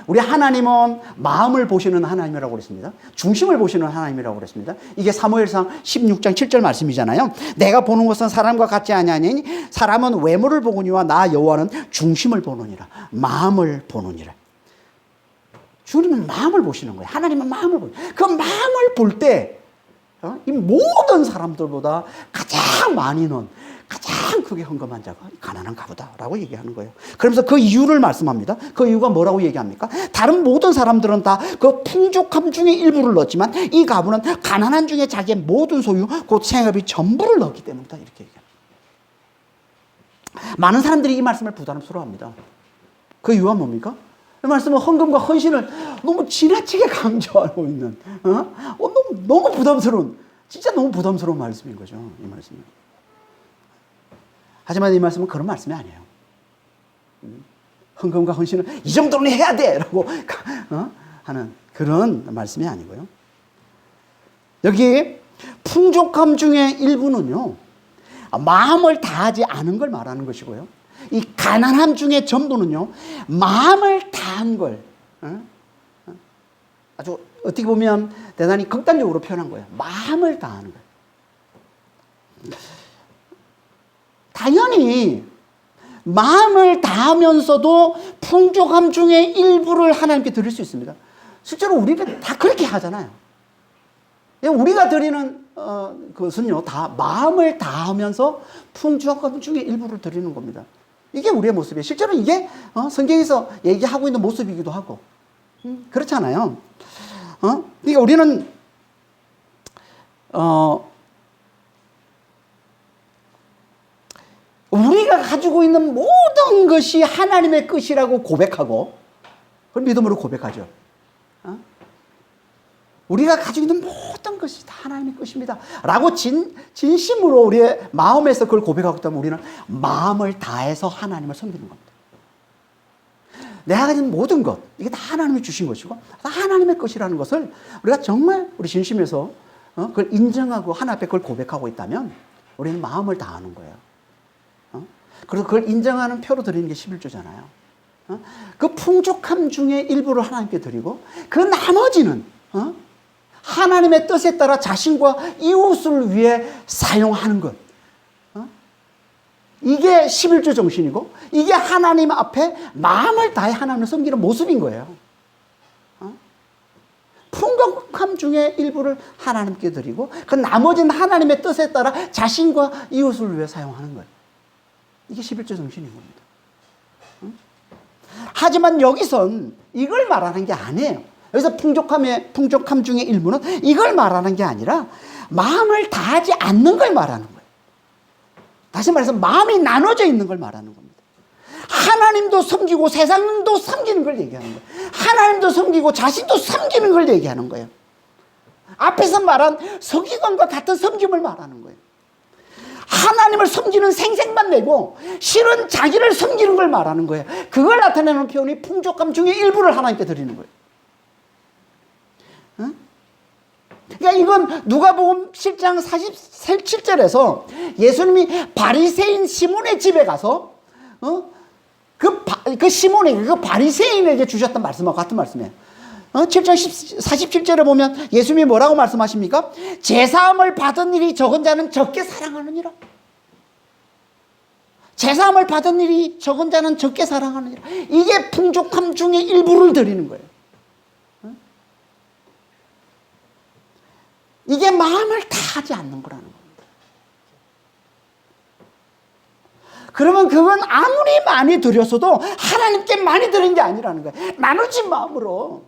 우리 하나님은 마음을 보시는 하나님이라고 그랬습니다. 중심을 보시는 하나님이라고 그랬습니다. 이게 사무엘상 16장 7절 말씀이잖아요. 내가 보는 것은 사람과 같지 아니하니 사람은 외모를 보거니와 나 여호와는 중심을 보느니라. 마음을 보느니라. 주님은 마음을 보시는 거예요. 하나님은 마음을 보시는 거예요. 그 마음을 볼 때 이 모든 사람들보다 가장 많이는 가장 크게 헌금한 자가 가난한가 보다라고 얘기하는 거예요. 그러면서 그 이유를 말씀합니다. 그 이유가 뭐라고 얘기합니까? 다른 모든 사람들은 다 그 풍족함 중에 일부를 넣었지만 이 가부는 가난한 중에 자기의 모든 소유 곧 생업이 전부를 넣었기 때문이다. 이렇게 얘기합니다. 많은 사람들이 이 말씀을 부담스러워합니다. 그 이유가 뭡니까? 이 말씀은 헌금과 헌신을 너무 지나치게 강조하고 있는 너무 부담스러운, 진짜 너무 부담스러운 말씀인 거죠. 이 말씀은. 하지만 이 말씀은 그런 말씀이 아니에요. 헌금과 헌신은 이 정도는 해야 돼! 라고 하는 그런 말씀이 아니고요. 여기 풍족함 중에 일부는요, 마음을 다하지 않은 걸 말하는 것이고요. 이 가난함 중에 전부는요, 마음을 다한 걸, 아주 어떻게 보면 대단히 극단적으로 표현한 거예요. 마음을 다하는 거예요. 당연히 마음을 다하면서도 풍족함 중에 일부를 하나님께 드릴 수 있습니다. 실제로 우리가 다 그렇게 하잖아요. 우리가 드리는 것은요, 다 마음을 다하면서 풍족함 중에 일부를 드리는 겁니다. 이게 우리의 모습이에요. 실제로 이게 성경에서 얘기하고 있는 모습이기도 하고 그렇잖아요. 그러니까 우리는 우리가 가지고 있는 모든 것이 하나님의 것이라고 고백하고 그걸 믿음으로 고백하죠. 우리가 가지고 있는 모든 것이 다 하나님의 것입니다 라고 진심으로 우리의 마음에서 그걸 고백하고 있다면 우리는 마음을 다해서 하나님을 섬기는 겁니다. 내가 가진 모든 것, 이게 다 하나님이 주신 것이고 다 하나님의 것이라는 것을 우리가 정말 우리 진심에서 그걸 인정하고 하나님 앞에 그걸 고백하고 있다면 우리는 마음을 다하는 거예요. 그래서 그걸 인정하는 표로 드리는 게 11조잖아요. 그 풍족함 중에 일부를 하나님께 드리고 그 나머지는 하나님의 뜻에 따라 자신과 이웃을 위해 사용하는 것. 이게 11조 정신이고 이게 하나님 앞에 마음을 다해 하나님을 섬기는 모습인 거예요. 풍족함 중에 일부를 하나님께 드리고 그 나머지는 하나님의 뜻에 따라 자신과 이웃을 위해 사용하는 거예요. 이게 11조 정신인 겁니다. 하지만 여기선 이걸 말하는 게 아니에요. 여기서 풍족함 중에 일부는 이걸 말하는 게 아니라 마음을 다하지 않는 걸 말하는 거예요. 다시 말해서 마음이 나눠져 있는 걸 말하는 겁니다. 하나님도 섬기고 세상도 섬기는 걸 얘기하는 거예요. 하나님도 섬기고 자신도 섬기는 걸 얘기하는 거예요. 앞에서 말한 서기관과 같은 섬김을 말하는 거예요. 하나님을 섬기는 생색만 내고 실은 자기를 섬기는 걸 말하는 거예요. 그걸 나타내는 표현이 풍족함 중에 일부를 하나님께 드리는 거예요. 그러니까 이건 누가복음 7장 47절에서 예수님이 바리새인 시몬의 집에 가서 그 시몬에게 그 바리새인에게 주셨던 말씀과 같은 말씀이에요. 7장 47절에 보면 예수님이 뭐라고 말씀하십니까? 제사함을 받은 일이 적은 자는 적게 사랑하느니라. 제사함을 받은 일이 적은 자는 적게 사랑하느니라. 이게 풍족함 중에 일부를 드리는 거예요. 이게 마음을 다하지 않는 거라는 겁니다. 그러면 그건 아무리 많이 드렸어도 하나님께 많이 드린 게 아니라는 거예요. 나누진 마음으로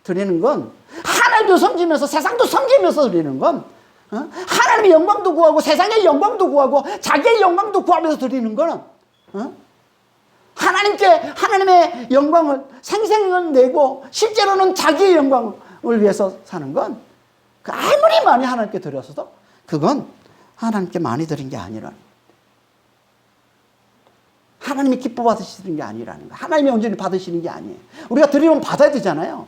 드리는 건 하나님도 섬기면서 세상도 섬기면서 드리는 건 하나님의 영광도 구하고 세상의 영광도 구하고 자기의 영광도 구하면서 드리는 거는 하나님의 영광을 생생을 내고 실제로는 자기의 영광을 위해서 사는 건 아무리 많이 하나님께 드렸어도 그건 하나님께 많이 드린 게 아니라는 거예요. 하나님이 기뻐 받으시는 게 아니라는 거예요. 하나님이 온전히 받으시는 게 아니에요. 우리가 드리면 받아야 되잖아요.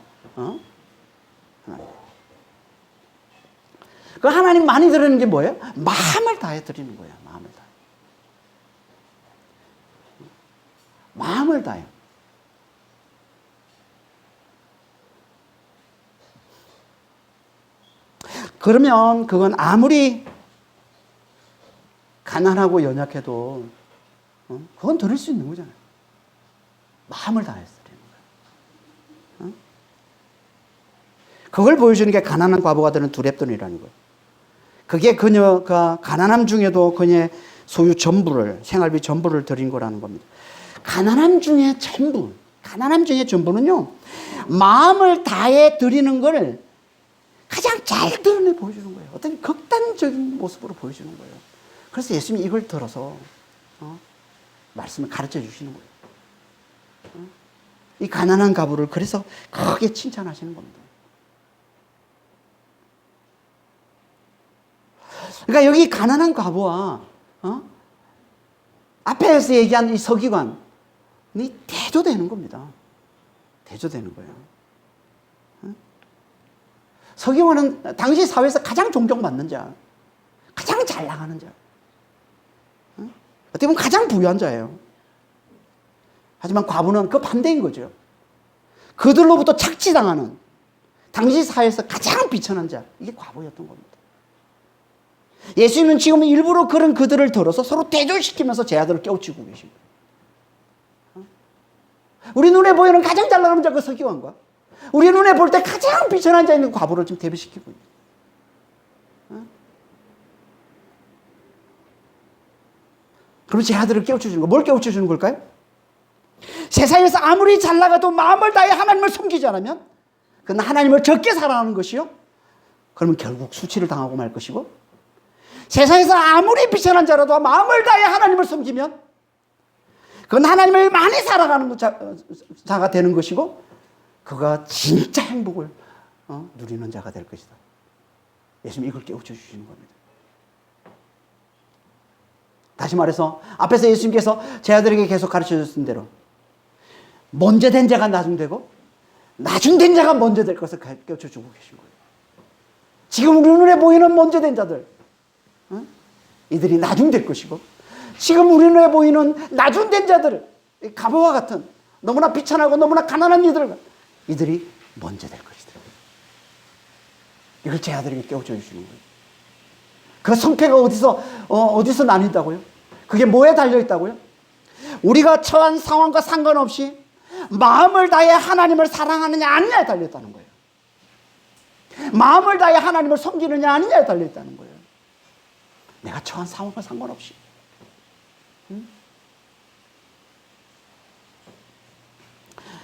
그 하나님 많이 드리는 게 뭐예요? 마음을 다해 드리는 거예요. 마음을 다해. 마음을 다해. 그러면 그건 아무리 가난하고 연약해도 그건 드릴 수 있는 거잖아요. 마음을 다해서 드리는 거예요. 그걸 보여주는 게 가난한 과부가 드는 두 렙돈이라는 거예요. 그게 그녀가 가난함 중에도 그녀의 소유 전부를, 생활비 전부를 드린 거라는 겁니다. 가난함 중에 전부, 가난함 중에 전부는요, 마음을 다해 드리는 걸 가장 잘 드러내 보여주는 거예요. 어떤 극단적인 모습으로 보여주는 거예요. 그래서 예수님이 이걸 들어서 말씀을 가르쳐 주시는 거예요. 이 가난한 과부를 그래서 크게 칭찬하시는 겁니다. 그러니까 여기 가난한 과부와 앞에서 얘기한 이 서기관이 대조되는 겁니다. 대조되는 거예요. 서기관은 당시 사회에서 가장 존경받는 자, 가장 잘 나가는 자, 어떻게 보면 가장 부유한 자예요. 하지만 과부는 그 반대인 거죠. 그들로부터 착취당하는, 당시 사회에서 가장 비천한 자, 이게 과부였던 겁니다. 예수님은 지금 일부러 그런 그들을 들어서 서로 대조시키면서 제 아들을 깨우치고 계신 거예요. 우리 눈에 보이는 가장 잘 나가는 자 그 서기관과 우리 눈에 볼 때 가장 비천한 자 있는 과부를 지금 대비시키고 있어요. 그럼 제 아들을 깨우쳐주는 거, 뭘 깨우쳐주는 걸까요? 세상에서 아무리 잘 나가도 마음을 다해 하나님을 섬기지 않으면 그건 하나님을 적게 사랑하는 것이요, 그러면 결국 수치를 당하고 말 것이고, 세상에서 아무리 비천한 자라도 마음을 다해 하나님을 섬기면 그건 하나님을 많이 사랑하는 자가 되는 것이고, 그가 진짜 행복을 누리는 자가 될 것이다. 예수님이 이걸 깨우쳐 주시는 겁니다. 다시 말해서 앞에서 예수님께서 제 아들에게 계속 가르쳐 줬던 대로 먼저 된 자가 나중되고 나중된 자가 먼저 될 것을 깨우쳐 주고 계신 거예요. 지금 우리 눈에 보이는 먼저 된 자들, 이들이 나중될 것이고, 지금 우리 눈에 보이는 나중된 자들, 과부와 같은 너무나 비천하고 너무나 가난한 이들이 먼저 될 것이다. 이걸 제 아들에게 깨우쳐 주시는 거예요. 그 성패가 어디서 나뉜다고요? 그게 뭐에 달려있다고요? 우리가 처한 상황과 상관없이 마음을 다해 하나님을 사랑하느냐 아니냐에 달려있다는 거예요. 마음을 다해 하나님을 섬기느냐 아니냐에 달려있다는 거예요. 내가 처한 상황과 상관없이.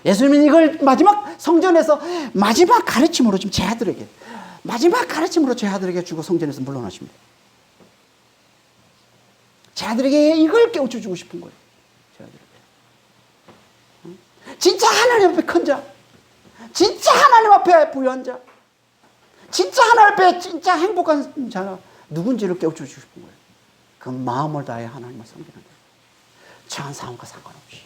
예수님은 이걸 마지막 성전에서 마지막 가르침으로 지금 제 아들에게, 마지막 가르침으로 제 아들에게 주고 성전에서 물러나십니다. 제 아들에게 이걸 깨우쳐 주고 싶은 거예요. 제 아들에게. 진짜 하나님 앞에 큰 자, 진짜 하나님 앞에 부유한 자, 진짜 하나님 앞에 진짜 행복한 자가 누군지를 깨우쳐 주고 싶은 거예요. 그 마음을 다해 하나님을 섬기는 거예요. 처한 상황과 상관없이.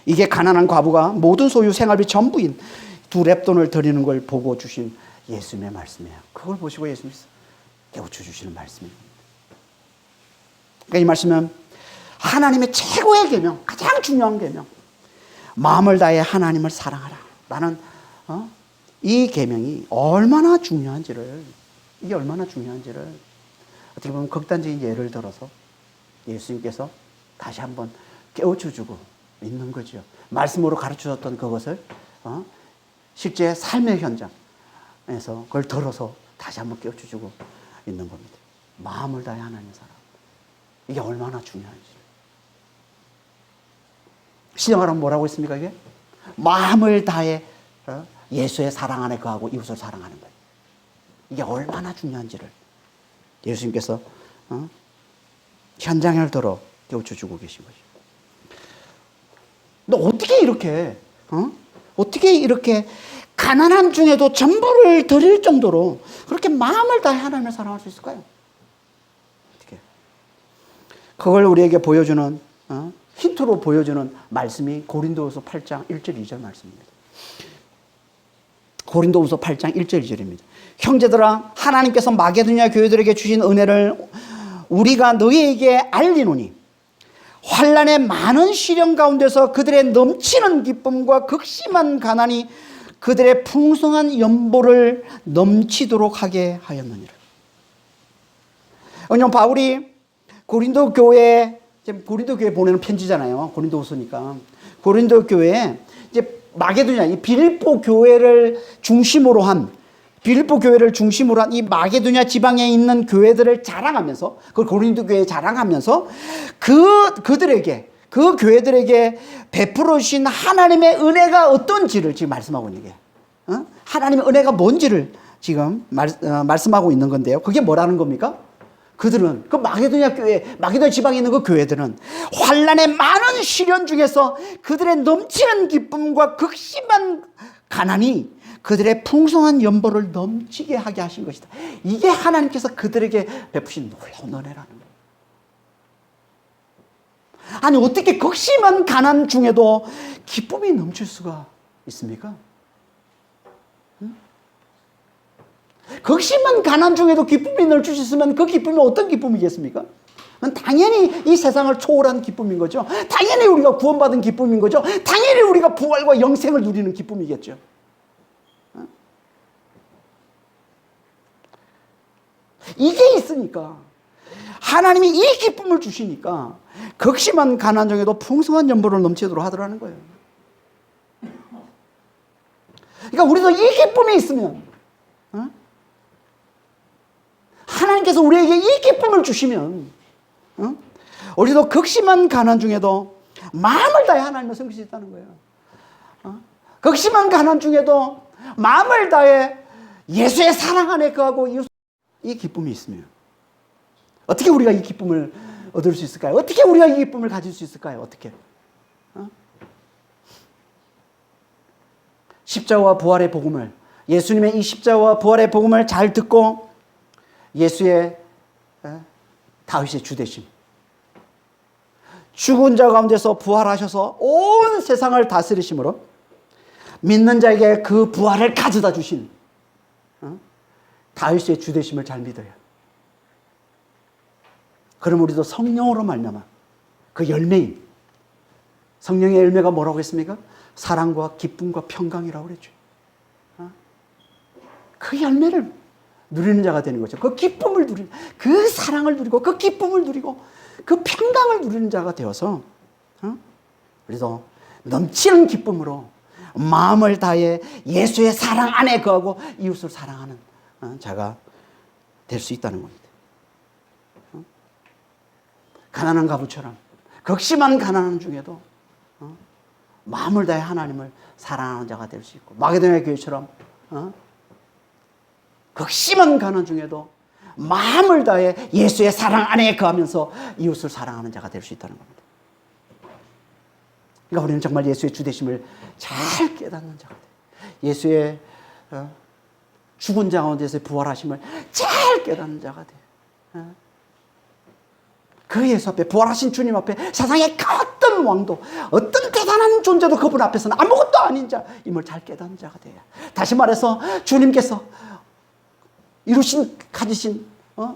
이게 가난한 과부가 모든 소유 생활비 전부인 두 렙돈을 드리는 걸 보고 주신 예수님의 말씀이에요. 그걸 보시고 예수님께서 깨우쳐 주시는 말씀입니다. 그러니까 이 말씀은 하나님의 최고의 계명, 가장 중요한 계명, 마음을 다해 하나님을 사랑하라 라는 이 계명이 얼마나 중요한지를, 이게 얼마나 중요한지를 어떻게 보면 극단적인 예를 들어서 예수님께서 다시 한번 깨우쳐 주고 있는 거죠. 말씀으로 가르쳐줬던 그것을 실제 삶의 현장에서 그걸 들어서 다시 한번 깨우쳐주고 있는 겁니다. 마음을 다해 하나님을 사랑. 이게 얼마나 중요한지. 신약으로는 뭐라고 했습니까? 이게 마음을 다해 예수의 사랑 안에 거하고 이웃을 사랑하는 거예요. 이게 얼마나 중요한지를 예수님께서 현장을 들어 깨우쳐주고 계신 거죠. 너 어떻게 이렇게 가난함 중에도 전부를 드릴 정도로 그렇게 마음을 다해 하나님을 사랑할 수 있을까요? 어떻게? 그걸 우리에게 보여주는, 힌트로 보여주는 말씀이 고린도후서 8장 1절 2절 말씀입니다. 고린도후서 8장 1절 2절입니다. 형제들아, 하나님께서 마게도냐 교회들에게 주신 은혜를 우리가 너희에게 알리노니 환난의 많은 시련 가운데서 그들의 넘치는 기쁨과 극심한 가난이 그들의 풍성한 연보를 넘치도록 하게 하였느니라. 왜냐하면 바울이 고린도 교회에 보내는 편지잖아요. 고린도후서니까. 고린도 교회에 이제 마게도냐, 이 빌립보 교회를 중심으로 한 이 마게도냐 지방에 있는 교회들을 자랑하면서, 그 고린도 교회에 자랑하면서 그들에게, 그 교회들에게 베풀어 주신 하나님의 은혜가 어떤지를 지금 말씀하고 있는 게, 하나님의 은혜가 뭔지를 지금 말씀하고 있는 건데요. 그게 뭐라는 겁니까? 그들은, 그 마게도냐 교회, 마게도냐 지방에 있는 그 교회들은 환난의 많은 시련 중에서 그들의 넘치는 기쁨과 극심한 가난이 그들의 풍성한 연보를 넘치게 하게 하신 것이다. 이게 하나님께서 그들에게 베푸신 놀라운 은혜라는 거예요. 아니, 어떻게 극심한 가난 중에도 기쁨이 넘칠 수가 있습니까? 극심한 가난 중에도 기쁨이 넘칠 수 있으면 그 기쁨이 어떤 기쁨이겠습니까? 당연히 이 세상을 초월한 기쁨인 거죠. 당연히 우리가 구원받은 기쁨인 거죠. 당연히 우리가 부활과 영생을 누리는 기쁨이겠죠. 이게 있으니까, 하나님이 이 기쁨을 주시니까 극심한 가난 중에도 풍성한 연보를 넘치도록 하더라는 거예요. 그러니까 우리도 이 기쁨이 있으면, 하나님께서 우리에게 이 기쁨을 주시면, 우리도 극심한 가난 중에도 마음을 다해 하나님을 섬길 수 있다는 거예요. 극심한 가난 중에도 마음을 다해 예수의 사랑 안에 거하고, 이 기쁨이 있으면 어떻게 우리가 이 기쁨을 얻을 수 있을까요? 어떻게 우리가 이 기쁨을 가질 수 있을까요? 어떻게? 십자가와 부활의 복음을, 예수님의 이 십자가와 부활의 복음을 잘 듣고 예수의 다윗의 주되심, 죽은 자 가운데서 부활하셔서 온 세상을 다스리심으로 믿는 자에게 그 부활을 가져다 주신 다윗의 주되심을 잘 믿어요. 그럼 우리도 성령으로 말미암아 그 열매인, 성령의 열매가 뭐라고 했습니까? 사랑과 기쁨과 평강이라고 그랬죠. 그 열매를 누리는 자가 되는 거죠. 그 기쁨을 누리는, 그 사랑을 누리고 그 기쁨을 누리고 그 평강을 누리는 자가 되어서 우리도 넘치는 기쁨으로 마음을 다해 예수의 사랑 안에 거하고 이웃을 사랑하는 자가 될 수 있다는 겁니다. 가난한 가부처럼 극심한 가난한 중에도 마음을 다해 하나님을 사랑하는 자가 될 수 있고, 마게도냐 교회처럼 극심한 가난 중에도 마음을 다해 예수의 사랑 안에 거하면서 이웃을 사랑하는 자가 될 수 있다는 겁니다. 그러니까 우리는 정말 예수의 주되심을 잘 깨닫는 자가 돼요. 예수의 죽은 자 가운데서 부활하심을 잘 깨닫는 자가 돼요. 그 예수 앞에, 부활하신 주님 앞에 세상의 그 어떤 왕도, 어떤 대단한 존재도 그분 앞에서는 아무것도 아닌 자임을 잘 깨닫는 자가 돼요. 다시 말해서 주님께서 가지신,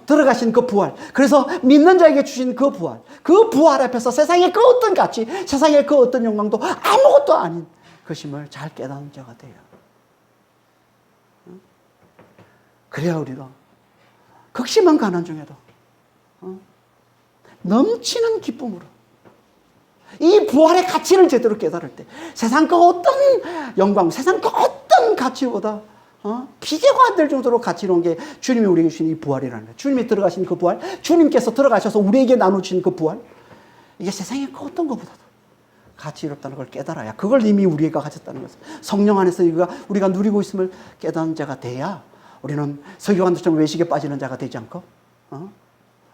들어가신 그 부활, 그래서 믿는 자에게 주신 그 부활 앞에서 세상의 그 어떤 가치, 세상의 그 어떤 영광도 아무것도 아닌 것임을 잘 깨닫는 자가 돼요. 그래야 우리가 극심한 가난 중에도 넘치는 기쁨으로 이 부활의 가치를 제대로 깨달을 때 세상 그 어떤 영광, 세상 그 어떤 가치보다 비교가 안 될 정도로 가치로운 게 주님이 우리에게 주신 이 부활이라는 거예요. 주님이 들어가신 그 부활, 주님께서 들어가셔서 우리에게 나누신 그 부활, 이게 세상의 그 어떤 것보다도 가치롭다는 걸 깨달아야, 그걸 이미 우리가 가졌다는 것을, 성령 안에서 우리가 누리고 있음을 깨닫는 자가 돼야 우리는 서기관들처럼 외식에 빠지는 자가 되지 않고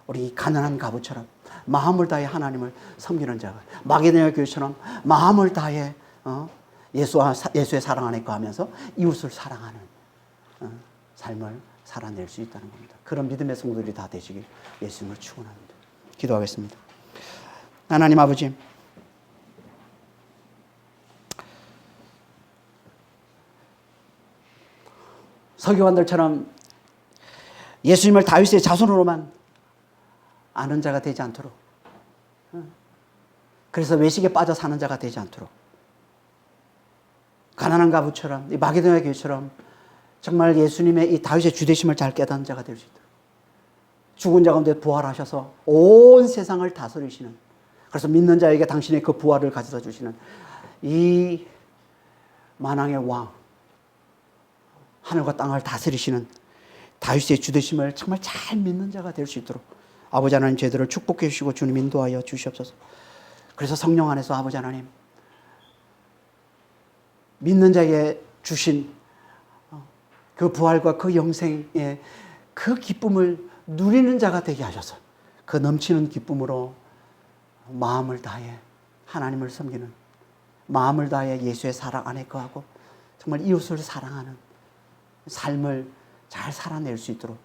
우리 가난한 가부처럼 마음을 다해 하나님을 섬기는 자가, 마게도냐 교회처럼 마음을 다해 예수의 사랑 안에 거하면서 이웃을 사랑하는 삶을 살아낼 수 있다는 겁니다. 그런 믿음의 성도들이 다 되시길 예수님을 축원합니다. 기도하겠습니다. 하나님 아버지, 서기관들처럼 예수님을 다윗의 자손으로만 아는 자가 되지 않도록 그래서 외식에 빠져 사는 자가 되지 않도록 가난한 가부처럼 이 마게도냐 교회처럼 정말 예수님의 이 다윗의 주되심을 잘 깨닫는 자가 될 수 있도록 죽은 자 가운데 부활하셔서 온 세상을 다스리시는, 그래서 믿는 자에게 당신의 그 부활을 가져다 주시는 이 만왕의 왕, 하늘과 땅을 다스리시는 다윗의 주되심을 정말 잘 믿는 자가 될 수 있도록 아버지 하나님 저희들을 축복해 주시고 주님 인도하여 주시옵소서. 그래서 성령 안에서 아버지 하나님 믿는 자에게 주신 그 부활과 그 영생의 그 기쁨을 누리는 자가 되게 하셔서 그 넘치는 기쁨으로 마음을 다해 하나님을 섬기는, 마음을 다해 예수의 사랑 안에 거하고 정말 이웃을 사랑하는 삶을 잘 살아낼 수 있도록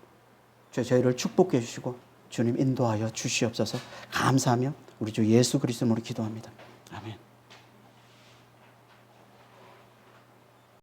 저희를 축복해 주시고 주님 인도하여 주시옵소서. 감사하며 우리 주 예수 그리스도로 기도합니다. 아멘.